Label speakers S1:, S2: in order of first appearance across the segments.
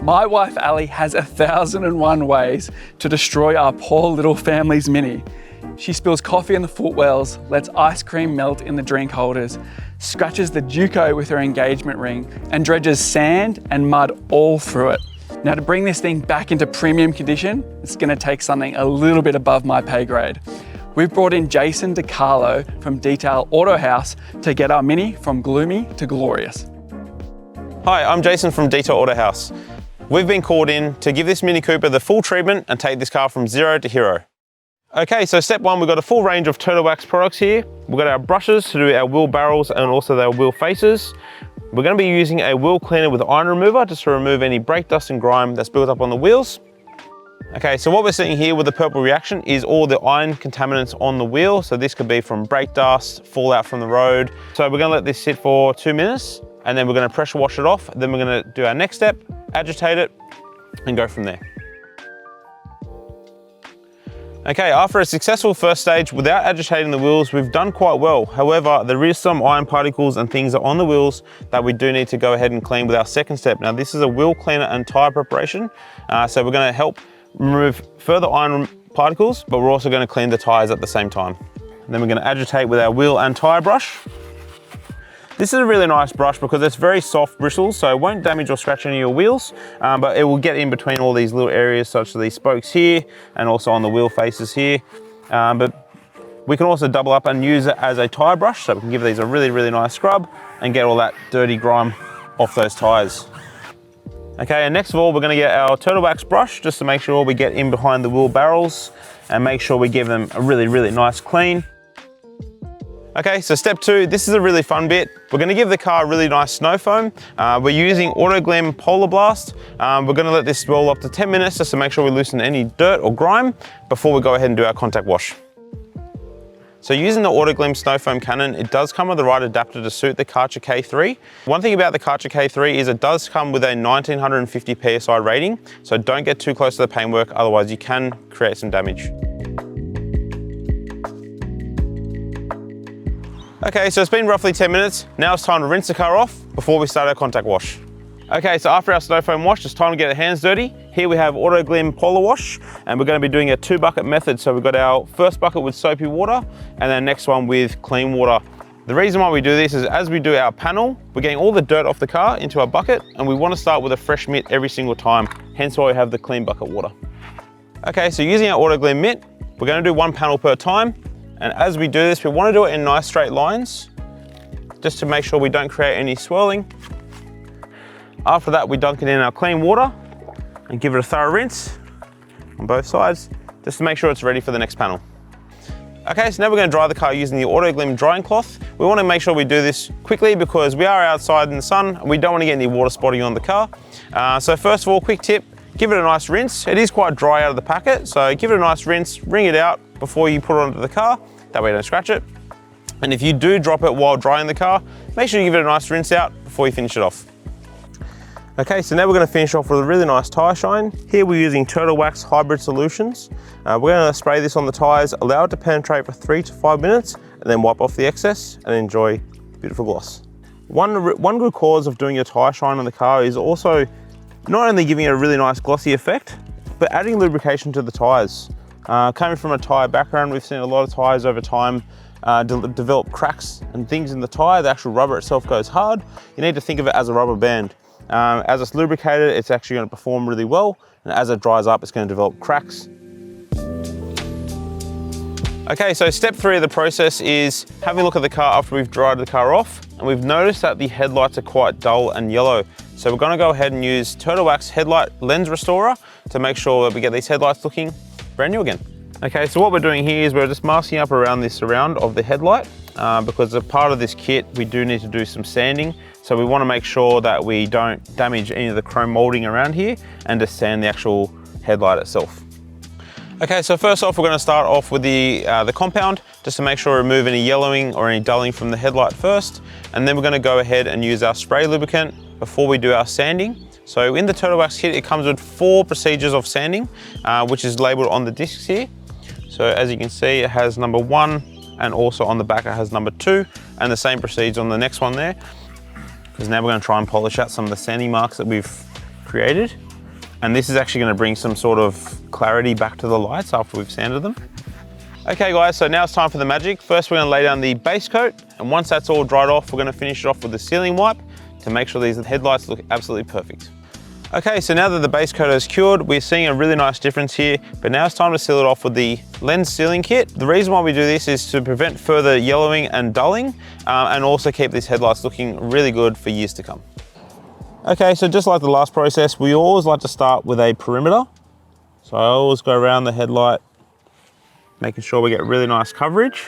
S1: My wife Ali has 1,001 ways to destroy our poor little family's Mini. She spills coffee in the footwells, lets ice cream melt in the drink holders, scratches the Duco with her engagement ring, and dredges sand and mud all through it. Now, to bring this thing back into premium condition, it's going to take something a little bit above my pay grade. We've brought in Jason DiCarlo from Detail Auto House to get our Mini from gloomy to glorious.
S2: Hi, I'm Jason from Detail Auto House. We've been called in to give this Mini Cooper the full treatment and take this car from zero to hero. Okay, so step one, we've got a full range of Turtle Wax products here. We've got our brushes to do our wheel barrels and also our wheel faces. We're going to be using a wheel cleaner with iron remover just to remove any brake dust and grime that's built up on the wheels. Okay, so what we're seeing here with the purple reaction is all the iron contaminants on the wheel. So this could be from brake dust, fallout from the road. So we're going to let this sit for 2 minutes and then we're going to pressure wash it off. Then we're going to do our next step, agitate it and go from there. Okay, after a successful first stage without agitating the wheels, we've done quite well. However, there is some iron particles and things on the wheels that we do need to go ahead and clean with our second step. Now, this is a wheel cleaner and tire preparation. So we're gonna help remove further iron particles, but we're also gonna clean the tires at the same time. And then we're gonna agitate with our wheel and tire brush. This is a really nice brush because it's very soft bristles, so it won't damage or scratch any of your wheels, but it will get in between all these little areas such as these spokes here and also on the wheel faces here. But we can also double up and use it as a tire brush, so we can give these a really, really nice scrub and get all that dirty grime off those tires. Okay, and next of all, we're gonna get our Turtle Wax brush just to make sure we get in behind the wheel barrels and make sure we give them a really, really nice clean. Okay, so step two, this is a really fun bit. We're gonna give the car a really nice snow foam. We're using Auto Glim Polar Blast. We're gonna let this roll up to 10 minutes just to make sure we loosen any dirt or grime before we go ahead and do our contact wash. So using the Auto Glim Snow Foam Cannon, it does come with the right adapter to suit the Karcher K3. One thing about the Karcher K3 is it does come with a 1950 PSI rating, so don't get too close to the paintwork, otherwise you can create some damage. Okay, so it's been roughly 10 minutes. Now it's time to rinse the car off before we start our contact wash. Okay, so after our snow foam wash, it's time to get our hands dirty. Here we have Auto Glim Polar Wash, and we're gonna be doing a 2-bucket method. So we've got our first bucket with soapy water, and then next one with clean water. The reason why we do this is as we do our panel, we're getting all the dirt off the car into our bucket, and we wanna start with a fresh mitt every single time. Hence why we have the clean bucket water. Okay, so using our Auto Glim mitt, we're gonna do 1 panel per time. And as we do this, we want to do it in nice straight lines, just to make sure we don't create any swirling. After that, we dunk it in our clean water and give it a thorough rinse on both sides, just to make sure it's ready for the next panel. Okay, so now we're going to dry the car using the Auto Glim drying cloth. We want to make sure we do this quickly because we are outside in the sun and we don't want to get any water spotting on the car. So first of all, quick tip, give it a nice rinse. It is quite dry out of the packet, so give it a nice rinse, wring it out before you put it onto the car, that way you don't scratch it. And if you do drop it while drying the car, make sure you give it a nice rinse out before you finish it off. Okay, so now we're going to finish off with a really nice tyre shine. Here we're using Turtle Wax Hybrid Solutions. We're going to spray this on the tyres, allow it to penetrate for 3 to 5 minutes, and then wipe off the excess and enjoy the beautiful gloss. One good cause of doing a tyre shine on the car is also not only giving it a really nice glossy effect, but adding lubrication to the tyres. Coming from a tyre background, we've seen a lot of tyres over time develop cracks and things in the tyre. The actual rubber itself goes hard. You need to think of it as a rubber band. As it's lubricated, it's actually going to perform really well, and as it dries up, it's going to develop cracks. Okay, so step 3 of the process is having a look at the car after we've dried the car off, and we've noticed that the headlights are quite dull and yellow. So we're going to go ahead and use Turtle Wax Headlight Lens Restorer to make sure that we get these headlights looking brand new again. Okay, so what we're doing here is we're just masking up around this surround of the headlight because as part of this kit, we do need to do some sanding. So we want to make sure that we don't damage any of the chrome molding around here and just sand the actual headlight itself. Okay, so first off, we're going to start off with the compound just to make sure we remove any yellowing or any dulling from the headlight first. And then we're going to go ahead and use our spray lubricant before we do our sanding. So in the Turtle Wax kit, it comes with 4 procedures of sanding, which is labeled on the discs here. So as you can see, it has number 1, and also on the back it has number 2, and the same procedure on the next one there. Because now we're going to try and polish out some of the sanding marks that we've created. And this is actually going to bring some sort of clarity back to the lights after we've sanded them. Okay guys, so now it's time for the magic. First we're going to lay down the base coat, and once that's all dried off, we're going to finish it off with the sealing wipe to make sure these headlights look absolutely perfect. Okay, so now that the base coat is cured, we're seeing a really nice difference here, but now it's time to seal it off with the lens sealing kit. The reason why we do this is to prevent further yellowing and dulling, and also keep these headlights looking really good for years to come. Okay, so just like the last process, we always like to start with a perimeter. So I always go around the headlight, making sure we get really nice coverage.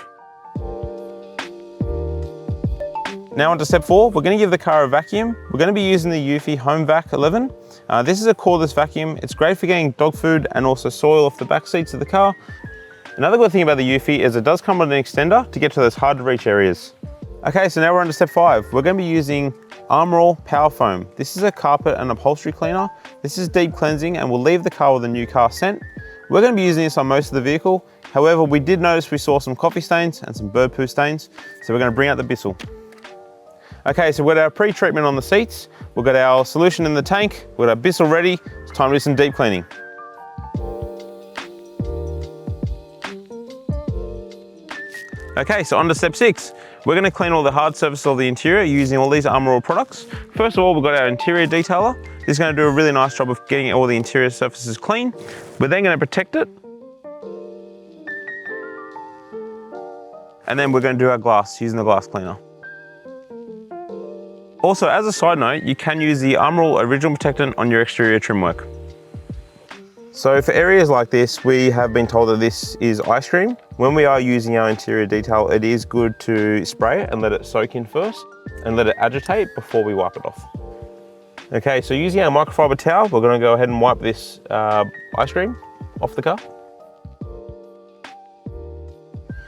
S2: Now on to step 4, we're going to give the car a vacuum. We're going to be using the Eufy Home Vac 11. This is a cordless vacuum. It's great for getting dog food and also soil off the back seats of the car. Another good thing about the Eufy is it does come with an extender to get to those hard to reach areas. Okay, so now we're on to step 5. We're going to be using Armor All Power Foam. This is a carpet and upholstery cleaner. This is deep cleansing and will leave the car with a new car scent. We're going to be using this on most of the vehicle. However, we did notice we saw some coffee stains and some bird poo stains, so we're going to bring out the Bissell. Okay, so we've got our pre-treatment on the seats, we've got our solution in the tank, we've got our Bissell ready, it's time to do some deep cleaning. Okay, so on to step 6. We're going to clean all the hard surfaces of the interior using all these Armor All products. First of all, we've got our interior detailer. This is going to do a really nice job of getting all the interior surfaces clean. We're then going to protect it. And then we're going to do our glass using the glass cleaner. Also, as a side note, you can use the Armor All Original Protectant on your exterior trim work. So for areas like this, we have been told that this is ice cream. When we are using our interior detail, it is good to spray it and let it soak in first and let it agitate before we wipe it off. Okay, so using our microfiber towel, we're going to go ahead and wipe this ice cream off the car.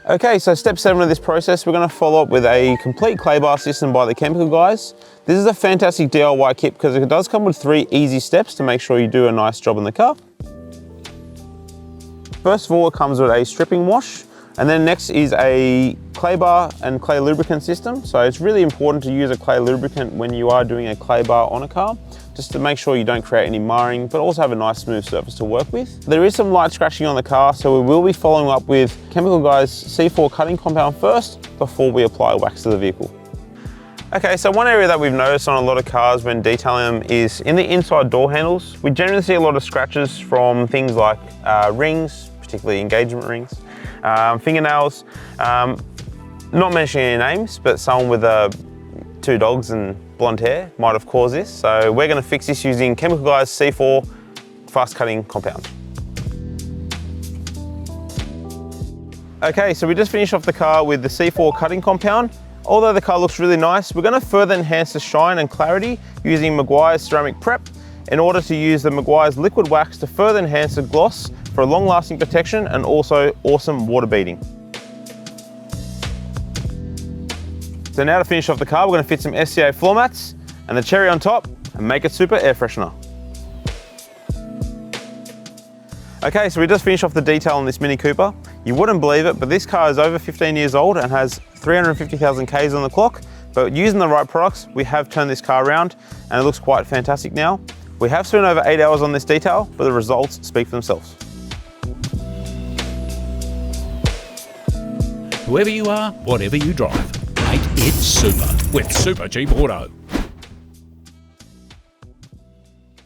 S2: Okay, so step 7 of this process, we're going to follow up with a complete clay bar system by the Chemical Guys. This is a fantastic DIY kit because it does come with 3 easy steps to make sure you do a nice job in the car. First of all, it comes with a stripping wash, and then next is a clay bar and clay lubricant system. So it's really important to use a clay lubricant when you are doing a clay bar on a car, just to make sure you don't create any marring, but also have a nice smooth surface to work with. There is some light scratching on the car, so we will be following up with Chemical Guys C4 cutting compound first before we apply wax to the vehicle. Okay, so one area that we've noticed on a lot of cars when detailing them is in the inside door handles. We generally see a lot of scratches from things like rings, particularly engagement rings, fingernails, not mentioning any names, but someone with 2 dogs and blonde hair might have caused this. So we're going to fix this using Chemical Guys C4 fast cutting compound. Okay, so we just finished off the car with the C4 cutting compound. Although the car looks really nice, we're going to further enhance the shine and clarity using Meguiar's ceramic prep in order to use the Meguiar's liquid wax to further enhance the gloss for a long-lasting protection and also awesome water beading. So now to finish off the car, we're going to fit some SCA floor mats and the cherry on top and make it super air freshener. Okay, so we just finished off the detail on this Mini Cooper. You wouldn't believe it, but this car is over 15 years old and has 350,000 Ks on the clock. But using the right products, we have turned this car around and it looks quite fantastic now. We have spent over 8 hours on this detail, but the results speak for themselves.
S3: Whoever you are, whatever you drive, make it super with Supercheap Auto.